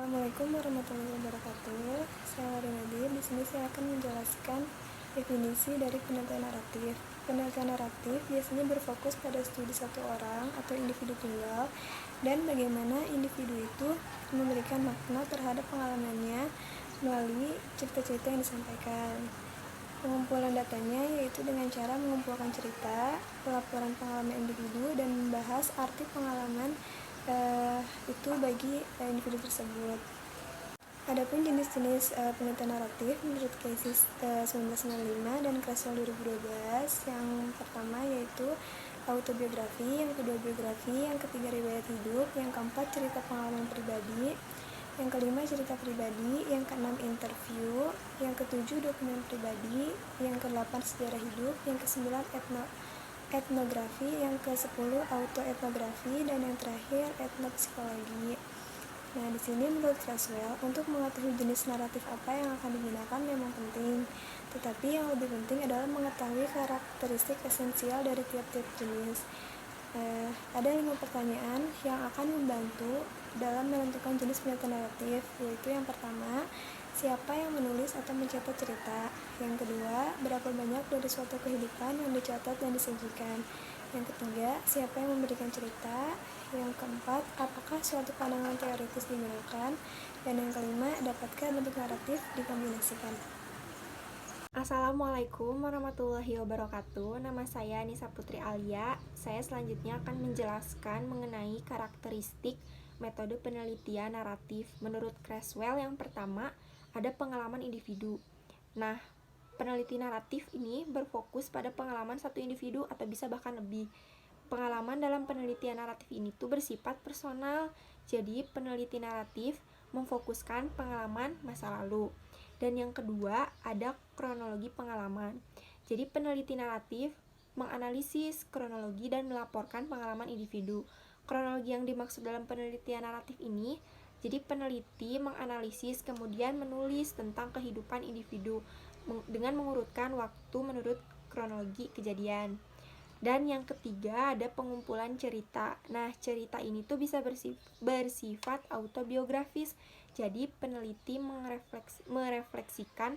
Assalamualaikum warahmatullahi wabarakatuh. Saya Wari Nadir. Di sini saya akan menjelaskan definisi dari penelitian naratif. Penelitian naratif biasanya berfokus pada studi satu orang atau individu tunggal dan bagaimana individu itu memberikan makna terhadap pengalamannya melalui cerita-cerita yang disampaikan. Pengumpulan datanya yaitu dengan cara mengumpulkan cerita, pelaporan pengalaman individu, dan membahas arti pengalaman itu bagi individu tersebut. Adapun jenis-jenis penelitian naratif menurut Casey 1995 dan Creswell 2012, yang pertama yaitu autobiografi, yang kedua biografi, yang ketiga riwayat hidup, yang keempat cerita pengalaman pribadi, yang kelima cerita pribadi, yang keenam interview, yang ketujuh dokumen pribadi, yang kedelapan sejarah hidup, yang kesembilan etnografi, yang ke-10 autoetnografi, dan yang terakhir etnopsikologi. Nah, di sini menurut Creswell, untuk mengetahui jenis naratif apa yang akan digunakan memang penting, tetapi yang lebih penting adalah mengetahui karakteristik esensial dari tiap-tiap jenis. Ada 5 pertanyaan yang akan membantu dalam menentukan jenis penelitian naratif, yaitu yang pertama, siapa yang menulis atau mencatat cerita? Yang kedua, berapa banyak dari suatu kehidupan yang dicatat dan disajikan? Yang ketiga, siapa yang memberikan cerita? Yang keempat, apakah suatu pandangan teoritis digunakan? Dan yang kelima, dapatkah bentuk naratif dikombinasikan? Assalamualaikum warahmatullahi wabarakatuh. Nama saya Nisa Putri Alia. Saya selanjutnya akan menjelaskan mengenai karakteristik metode penelitian naratif. Menurut Creswell, yang pertama ada pengalaman individu. Nah, peneliti naratif ini berfokus pada pengalaman satu individu atau bisa bahkan lebih. Pengalaman dalam penelitian naratif ini tuh bersifat personal. Jadi, peneliti naratif memfokuskan pengalaman masa lalu. Dan yang kedua, ada kronologi pengalaman. Jadi, peneliti naratif menganalisis kronologi dan melaporkan pengalaman individu. Kronologi yang dimaksud dalam penelitian naratif ini, jadi peneliti menganalisis kemudian menulis tentang kehidupan individu dengan mengurutkan waktu menurut kronologi kejadian. Dan yang ketiga ada pengumpulan cerita. Nah, cerita ini tuh bisa bersifat autobiografis. Jadi peneliti merefleksikan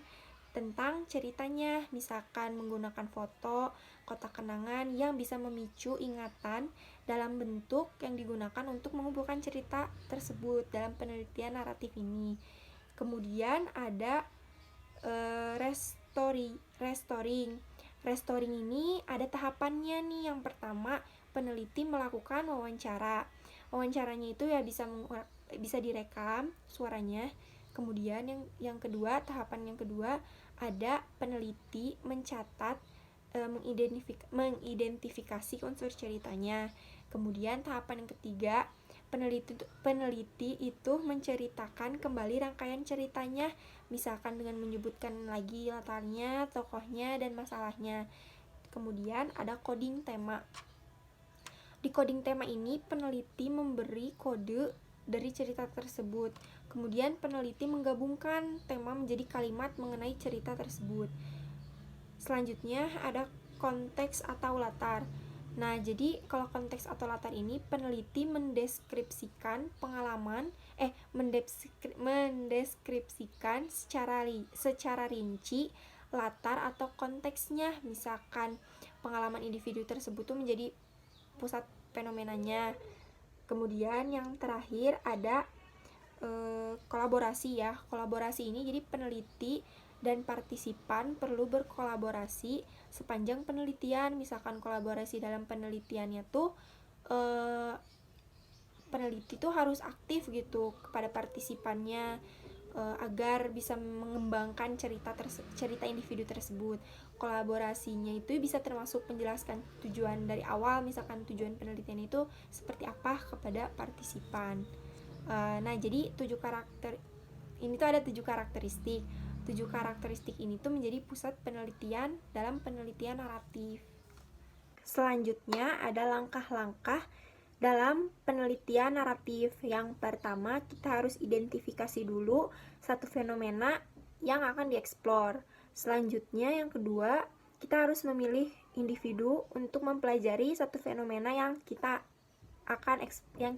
tentang ceritanya, misalkan menggunakan foto, kotak kenangan yang bisa memicu ingatan dalam bentuk yang digunakan untuk mengumpulkan cerita tersebut dalam penelitian naratif ini. Kemudian ada restoring. Restoring ini ada tahapannya nih. Yang pertama, peneliti melakukan wawancara. Wawancaranya itu ya bisa direkam suaranya. Kemudian tahapan yang kedua ada peneliti mencatat, mengidentifikasi unsur ceritanya. Kemudian tahapan yang ketiga, peneliti itu menceritakan kembali rangkaian ceritanya, misalkan dengan menyebutkan lagi latarnya, tokohnya, dan masalahnya. Kemudian ada coding tema. Di coding tema ini peneliti memberi kode dari cerita tersebut. Kemudian peneliti menggabungkan tema menjadi kalimat mengenai cerita tersebut. Selanjutnya ada konteks atau latar. Nah, jadi kalau konteks atau latar ini peneliti mendeskripsikan mendeskripsikan secara rinci latar atau konteksnya. Misalkan pengalaman individu tersebut tuh menjadi pusat fenomenanya. Kemudian yang terakhir ada kolaborasi ya. Kolaborasi ini jadi peneliti dan partisipan perlu berkolaborasi sepanjang penelitian. Misalkan kolaborasi dalam penelitiannya tuh peneliti tuh harus aktif gitu kepada partisipannya agar bisa mengembangkan cerita individu tersebut. Kolaborasinya itu bisa termasuk menjelaskan tujuan dari awal, misalkan tujuan penelitian itu seperti apa kepada partisipan. Nah, jadi 7 karakter ini tuh ada 7 karakteristik. 7 karakteristik ini tuh menjadi pusat penelitian dalam penelitian naratif. Selanjutnya ada langkah-langkah dalam penelitian naratif. Yang pertama, kita harus identifikasi dulu satu fenomena yang akan dieksplor. Selanjutnya, yang kedua, kita harus memilih individu untuk mempelajari satu fenomena yang kita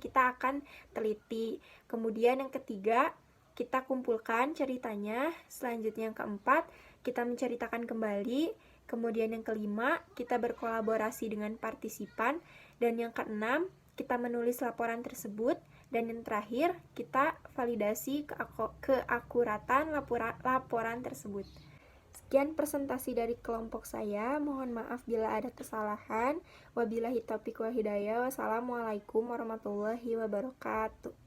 kita akan teliti. Kemudian yang ketiga, kita kumpulkan ceritanya. Selanjutnya yang keempat, kita menceritakan kembali. Kemudian yang kelima, kita berkolaborasi dengan partisipan. Dan yang keenam, kita menulis laporan tersebut. Dan yang terakhir, kita validasi keakuratan laporan tersebut. Sekian presentasi dari kelompok saya. Mohon maaf bila ada kesalahan. Wabillahi taufiq wal hidayah. Wassalamualaikum warahmatullahi wabarakatuh.